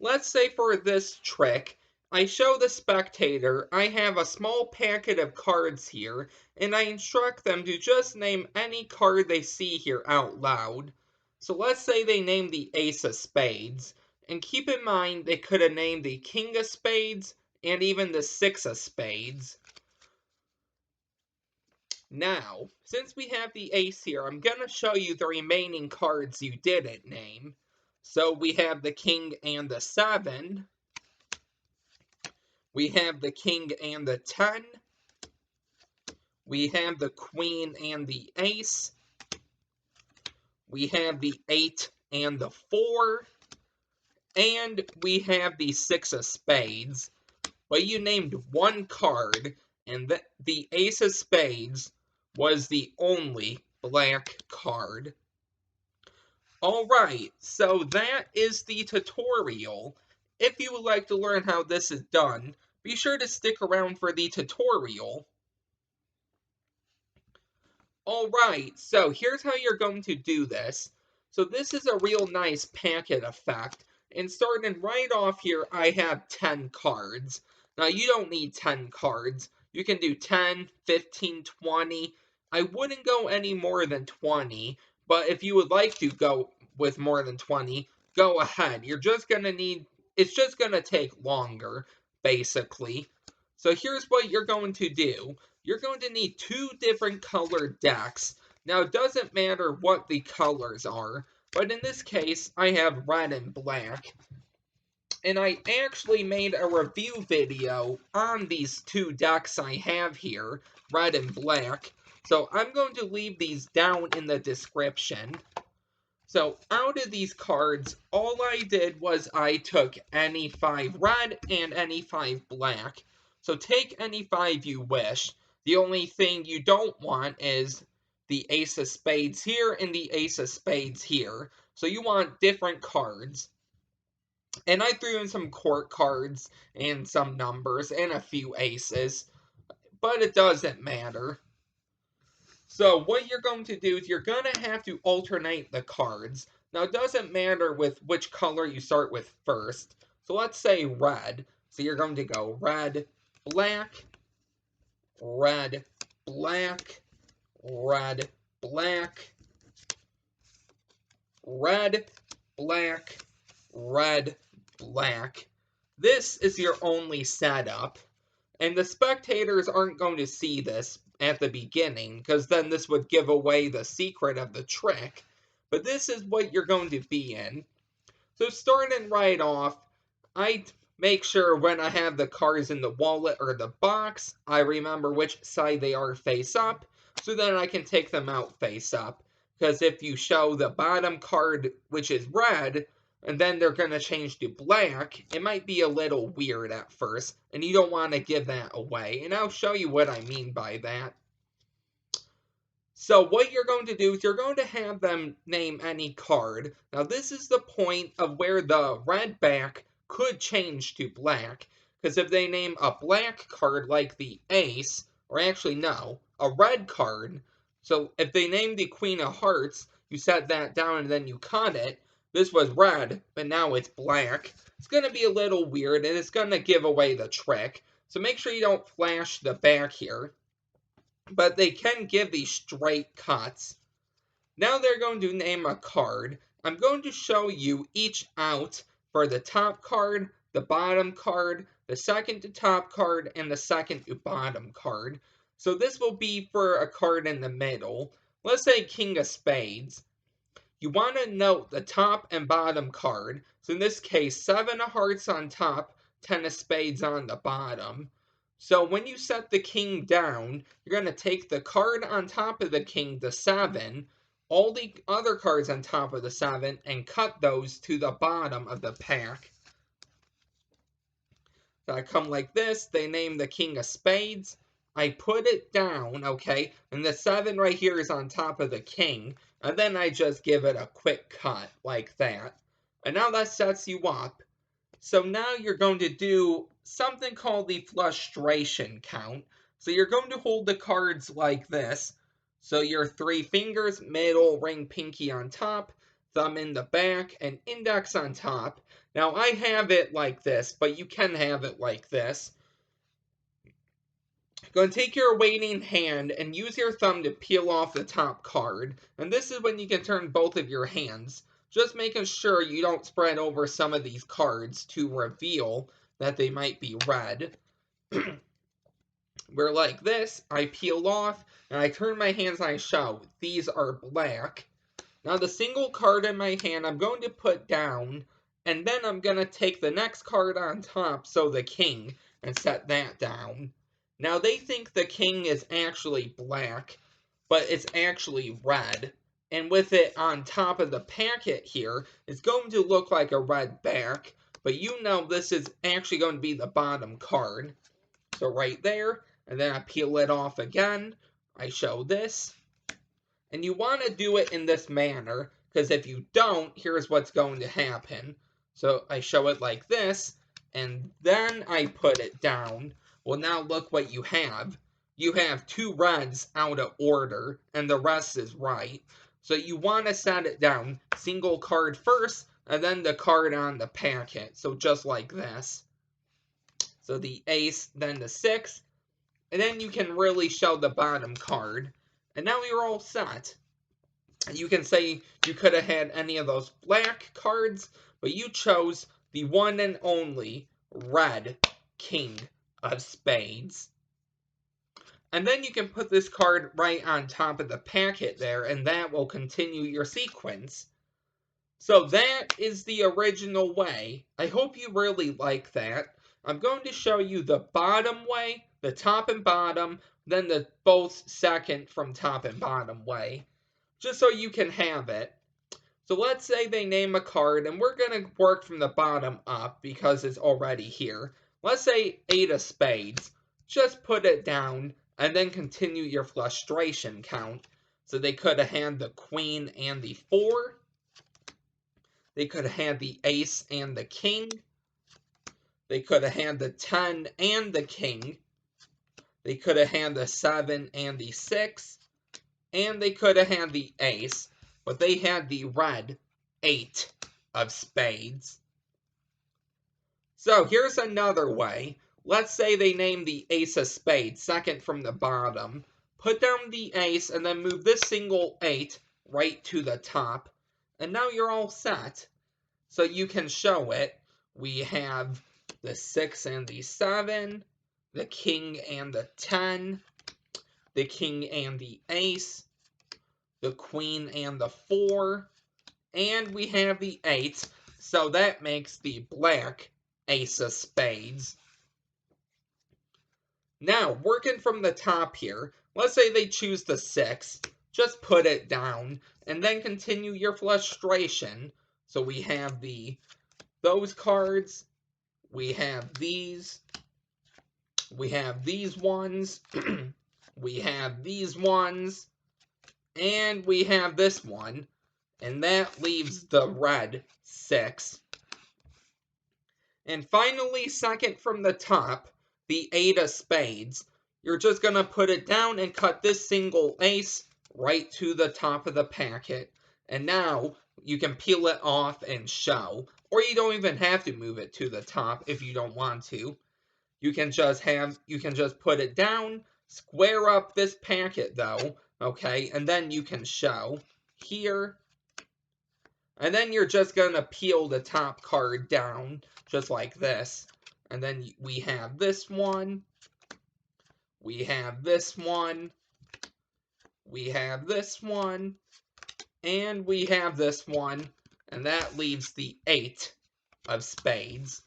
let's say for this trick, I show the spectator I have a small packet of cards here, and I instruct them to just name any card they see here out loud. So let's say they name the Ace of Spades, and keep in mind they could have named the King of Spades and even the Six of Spades. Now, since we have the ace here, I'm going to show you the remaining cards you didn't name. So we have the king and the 7. We have the king and the 10. We have the queen and the ace. We have the 8 and the 4. And we have the 6 of spades. But you named one card, and the ace of spades was the only black card. Alright, so that is the tutorial. If you would like to learn how this is done, be sure to stick around for the tutorial. Alright, so here's how you're going to do this. So this is a real nice packet effect, and starting right off here, I have 10 cards. Now you don't need 10 cards. You can do 10, 15, 20. I wouldn't go any more than 20, but if you would like to go with more than 20, go ahead. You're just going to need, it's just going to take longer, basically. So here's what you're going to do. You're going to need 2 different colored decks. Now, it doesn't matter what the colors are, but in this case, I have red and black. And I actually made a review video on these 2 decks I have here, red and black. So I'm going to leave these down in the description. So out of these cards, all I did was I took any 5 red and any 5 black. So take any 5 you wish. The only thing you don't want is the ace of spades here and the ace of spades here. So you want different cards. And I threw in some court cards and some numbers and a few aces. But it doesn't matter. So what you're going to do is you're going to have to alternate the cards. Now, it doesn't matter with which color you start with first. So let's say red. So you're going to go red, black, red, black, red, black, red, black, red, black. This is your only setup. And the spectators aren't going to see this at the beginning, because then this would give away the secret of the trick. But this is what you're going to be in. So starting right off, I make sure when I have the cards in the wallet or the box, I remember which side they are face up, so then I can take them out face up. Because if you show the bottom card, which is red, and then they're going to change to black, it might be a little weird at first, and you don't want to give that away. And I'll show you what I mean by that. So what you're going to do is you're going to have them name any card. Now this is the point of where the red back could change to black, because if they name a black card like the ace, or actually no, a red card, so if they name the queen of hearts, you set that down and then you cut it, this was red, but now it's black. It's going to be a little weird, and it's going to give away the trick. So make sure you don't flash the back here. But they can give these straight cuts. Now they're going to name a card. I'm going to show you each out for the top card, the bottom card, the second to top card, and the second to bottom card. So this will be for a card in the middle. Let's say King of Spades. You want to note the top and bottom card. So in this case, 7 of hearts on top, 10 of spades on the bottom. So when you set the king down, you're going to take the card on top of the king, the 7, all the other cards on top of the 7, and cut those to the bottom of the pack. So I come like this, they name the king of spades, I put it down, okay, and the 7 right here is on top of the king, and then I just give it a quick cut, like that. And now that sets you up. So now you're going to do something called the frustration count. So you're going to hold the cards like this. So your 3 fingers, middle, ring, pinky on top, thumb in the back, and index on top. Now I have it like this, but you can have it like this. Going to take your waiting hand and use your thumb to peel off the top card. And this is when you can turn both of your hands. Just making sure you don't spread over some of these cards to reveal that they might be red. Where like this, I peel off, and I turn my hands and I show these are black. Now the single card in my hand I'm going to put down, and then I'm going to take the next card on top, so the king, and set that down. Now they think the king is actually black, but it's actually red. And with it on top of the packet here, it's going to look like a red back, but you know this is actually going to be the bottom card. So right there, and then I peel it off again, I show this. And you want to do it in this manner, because if you don't, here's what's going to happen. So I show it like this, and then I put it down. Well, now look what you have. You have two reds out of order, and the rest is right. So you want to set it down, single card first, and then the card on the packet. So just like this. So the ace, then the six, and then you can really show the bottom card. And now you're all set. You can say you could have had any of those black cards, but you chose the one and only red king of spades. And then you can put this card right on top of the packet there, and that will continue your sequence. So that is the original way. I hope you really like that. I'm going to show you the bottom way, the top and bottom, then the both second from top and bottom way, just so you can have it. So let's say they name a card, and we're going to work from the bottom up because it's already here. Let's say 8 of spades. Just put it down, and then continue your frustration count. So they could have had the queen and the 4. They could have had the ace and the king. They could have had the 10 and the king. They could have had the 7 and the 6. And they could have had the ace. But they had the red 8 of spades. So here's another way. Let's say they name the ace of spades, second from the bottom. Put down the ace and then move this single 8 right to the top. And now you're all set. So you can show it. We have the 6 and the 7, the king and the 10, the king and the ace, the queen and the 4, and we have the 8. So that makes the black ace of spades. Now, working from the top here, let's say they choose the 6. Just put it down, and then continue your frustration. So we have those cards, we have these ones, we have these ones, and we have this one, and that leaves the red 6. And finally, second from the top, the 8 of spades. You're just going to put it down and cut this single ace right to the top of the packet. And now you can peel it off and show. Or you don't even have to move it to the top if you don't want to. You can just put it down, square up this packet though, okay? And then you can show here. And then you're just going to peel the top card down, just like this. And then we have this one. We have this one. We have this one. And we have this one. And that leaves the 8 of spades.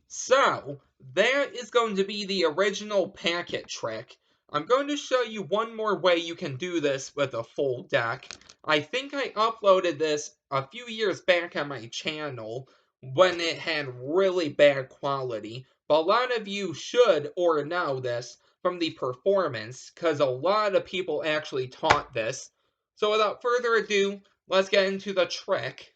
So, that is going to be the original packet trick. I'm going to show you one more way you can do this with a full deck. I think I uploaded this a few years back on my channel when it had really bad quality, but a lot of you should or know this from the performance, because a lot of people actually taught this. So without further ado, let's get into the trick.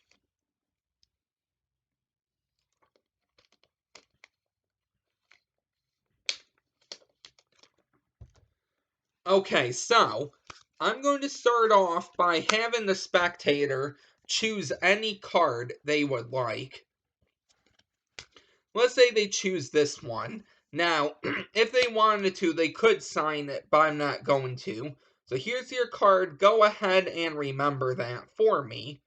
Okay, so I'm going to start off by having the spectator choose any card they would like. Let's say they choose this one. Now, if they wanted to, they could sign it, but I'm not going to. So here's your card. Go ahead and remember that for me.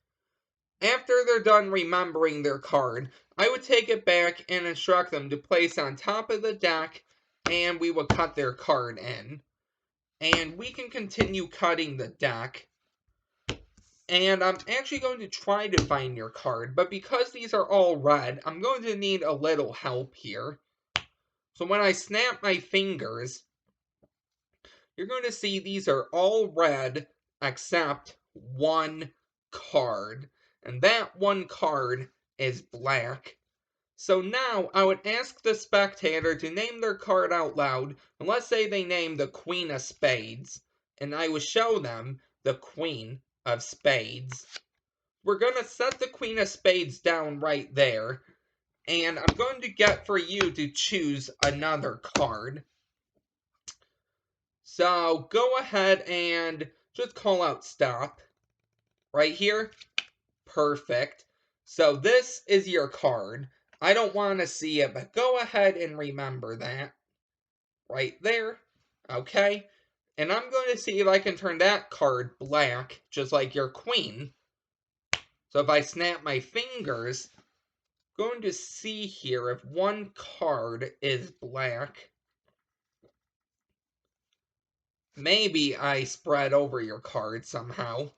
After they're done remembering their card, I would take it back and instruct them to place on top of the deck, and we would cut their card in. And we can continue cutting the deck. And I'm actually going to try to find your card, but because these are all red, I'm going to need a little help here. So when I snap my fingers, you're going to see these are all red except one card. And that one card is black. So now I would ask the spectator to name their card out loud, and let's say they name the Queen of Spades, and I would show them the Queen of Spades. We're going to set the Queen of Spades down right there, and I'm going to get for you to choose another card. So go ahead and just call out stop right here. Perfect. So this is your card. I don't want to see it, but go ahead and remember that right there. Okay. And I'm going to see if I can turn that card black, just like your queen. So if I snap my fingers, I'm going to see here if one card is black. Maybe I spread over your card somehow.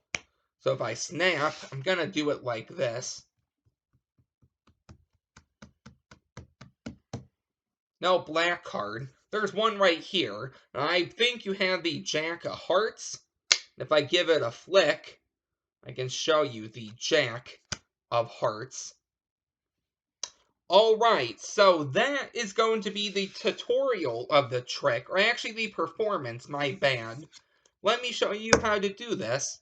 So if I snap, I'm going to do it like this. No, black card. There's one right here. I think you have the Jack of Hearts. If I give it a flick, I can show you the Jack of Hearts. Alright, so that is going to be the tutorial of the trick, or actually the performance, my bad. Let me show you how to do this.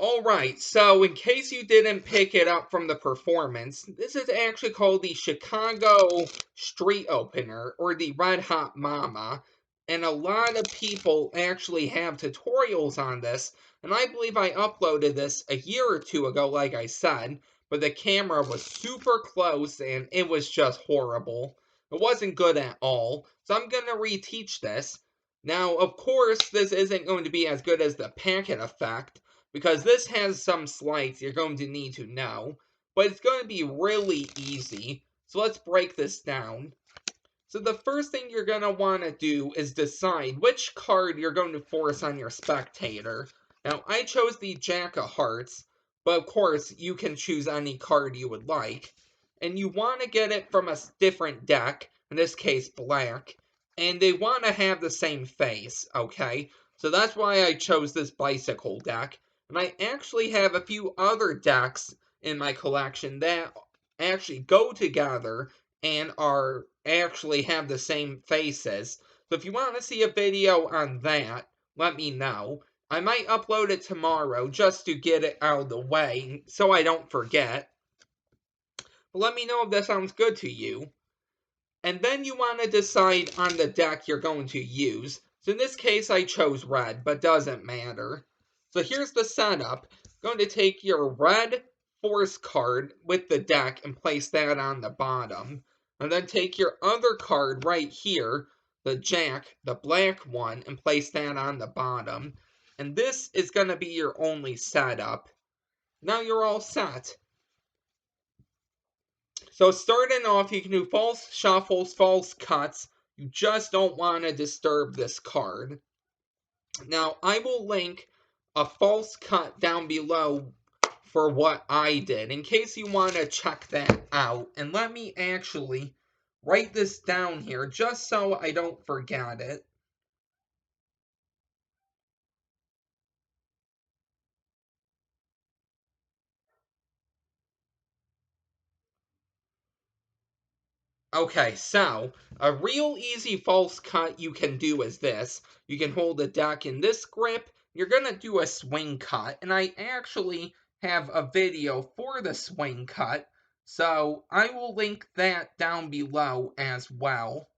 Alright, so in case you didn't pick it up from the performance, this is actually called the Chicago Street Opener, or the Red Hot Mama, and a lot of people actually have tutorials on this, and I believe I uploaded this a year or two ago, like I said, but the camera was super close, and it was just horrible. It wasn't good at all, so I'm going to reteach this. Now, of course, this isn't going to be as good as the packet effect, because this has some slights you're going to need to know, but it's going to be really easy. So let's break this down. So the first thing you're going to want to do is decide which card you're going to force on your spectator. Now, I chose the Jack of Hearts, but of course, you can choose any card you would like. And you want to get it from a different deck, in this case, black. And they want to have the same face, okay? So that's why I chose this bicycle deck. And I actually have a few other decks in my collection that actually go together and are actually have the same faces. So if you want to see a video on that, let me know. I might upload it tomorrow just to get it out of the way so I don't forget. But let me know if that sounds good to you. And then you want to decide on the deck you're going to use. So in this case I chose red, but doesn't matter. So here's the setup. I'm going to take your red force card with the deck and place that on the bottom. And then take your other card right here, the Jack, the black one, and place that on the bottom. And this is going to be your only setup. Now you're all set. So starting off, you can do false shuffles, false cuts. You just don't want to disturb this card. Now, I will link a false cut down below for what I did, in case you want to check that out. And let me actually write this down here, just so I don't forget it. Okay, so a real easy false cut you can do is this. You can hold the deck in this grip. You're going to do a swing cut, and I actually have a video for the swing cut, so I will link that down below as well.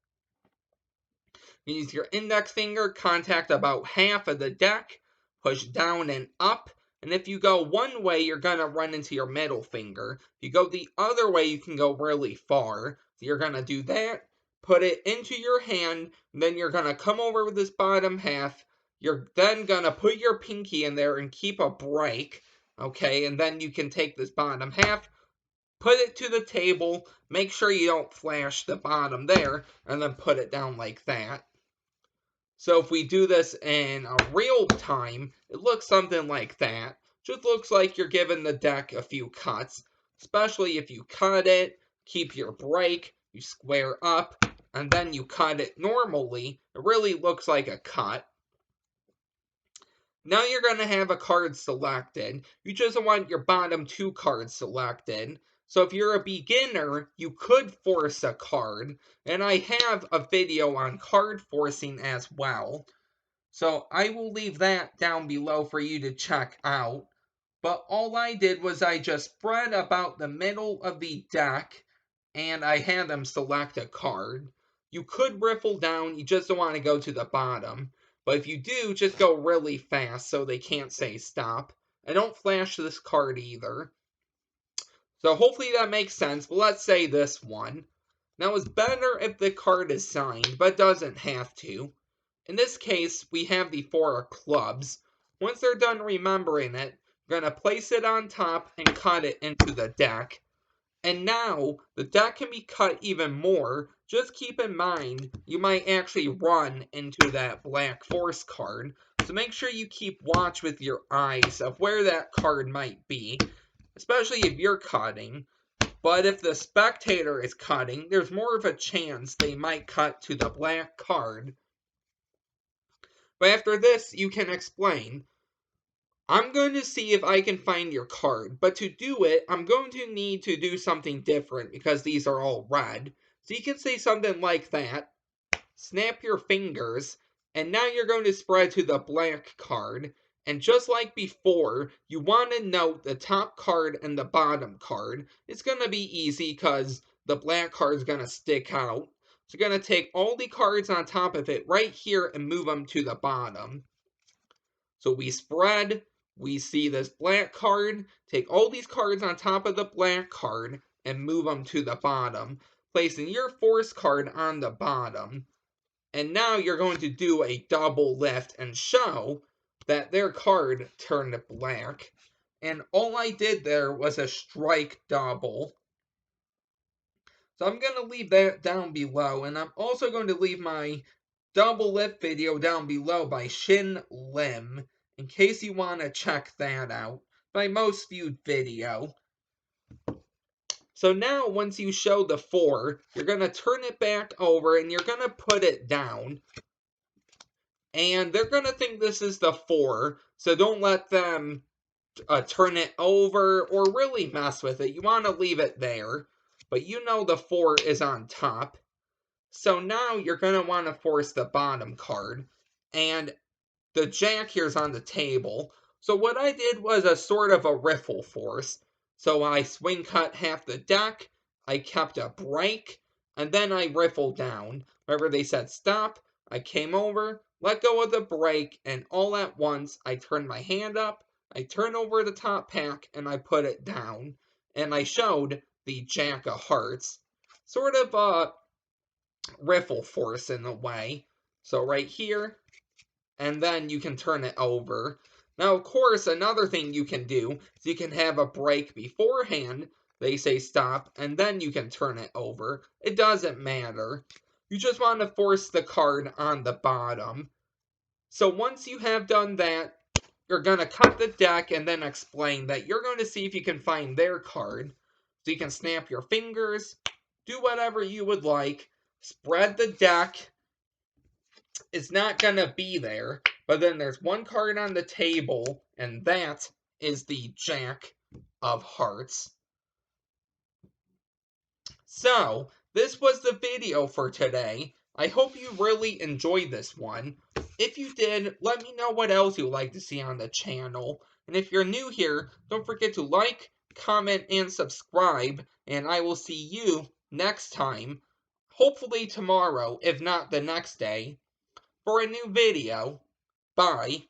Use your index finger, contact about half of the deck, push down and up, and if you go one way, you're going to run into your middle finger. If you go the other way, you can go really far. So you're going to do that, put it into your hand, and then you're going to come over with this bottom half. You're then going to put your pinky in there and keep a break, okay? And then you can take this bottom half, put it to the table, make sure you don't flash the bottom there, and then put it down like that. So if we do this in real time, it looks something like that. Just looks like you're giving the deck a few cuts, especially if you cut it, keep your break, you square up, and then you cut it normally. It really looks like a cut. Now you're going to have a card selected. You just want your bottom two cards selected. So if you're a beginner, you could force a card. And I have a video on card forcing as well. So I will leave that down below for you to check out. But all I did was I just spread about the middle of the deck and I had them select a card. You could riffle down, you just don't want to go to the bottom. But if you do, just go really fast so they can't say stop. And don't flash this card either. So hopefully that makes sense, but let's say this one. Now it's better if the card is signed, but doesn't have to. In this case, we have the four of clubs. Once they're done remembering it, we're going to place it on top and cut it into the deck. And now, the deck can be cut even more. Just keep in mind, you might actually run into that black force card. So make sure you keep watch with your eyes of where that card might be, especially if you're cutting. But if the spectator is cutting, there's more of a chance they might cut to the black card. But after this, you can explain. I'm going to see if I can find your card, but to do it, I'm going to need to do something different because these are all red. So you can say something like that, snap your fingers, and now you're going to spread to the black card. And just like before, you want to note the top card and the bottom card. It's going to be easy because the black card is going to stick out. So you're going to take all the cards on top of it right here and move them to the bottom. So we spread, we see this black card, take all these cards on top of the black card and move them to the bottom, placing your force card on the bottom. And now you're going to do a double lift and show that their card turned black. And all I did there was a strike double. So I'm going to leave that down below, and I'm also going to leave my double lift video down below by Shin Lim, in case you want to check that out. My most viewed video. So now, once you show the 4, you're going to turn it back over, and you're going to put it down. And they're going to think this is the 4, so don't let them turn it over or really mess with it. You want to leave it there. But you know the 4 is on top. So now you're going to want to force the bottom card. And the jack here is on the table. So what I did was a sort of a riffle force. So I swing cut half the deck. I kept a break. And then I riffled down. Whenever they said stop, I came over, let go of the break, and all at once I turned my hand up. I turned over the top pack and I put it down. And I showed the Jack of Hearts. Sort of a riffle force in a way. So right here, and then you can turn it over. Now, of course, another thing you can do is you can have a break beforehand. They say stop, and then you can turn it over. It doesn't matter. You just want to force the card on the bottom. So once you have done that, you're going to cut the deck and then explain that you're going to see if you can find their card. So you can snap your fingers, do whatever you would like, spread the deck. It's not going to be there, but then there's one card on the table, and that is the Jack of Hearts. So, this was the video for today. I hope you really enjoyed this one. If you did, let me know what else you'd like to see on the channel. And if you're new here, don't forget to like, comment, and subscribe. And I will see you next time. Hopefully tomorrow, if not the next day. for a new video. Bye.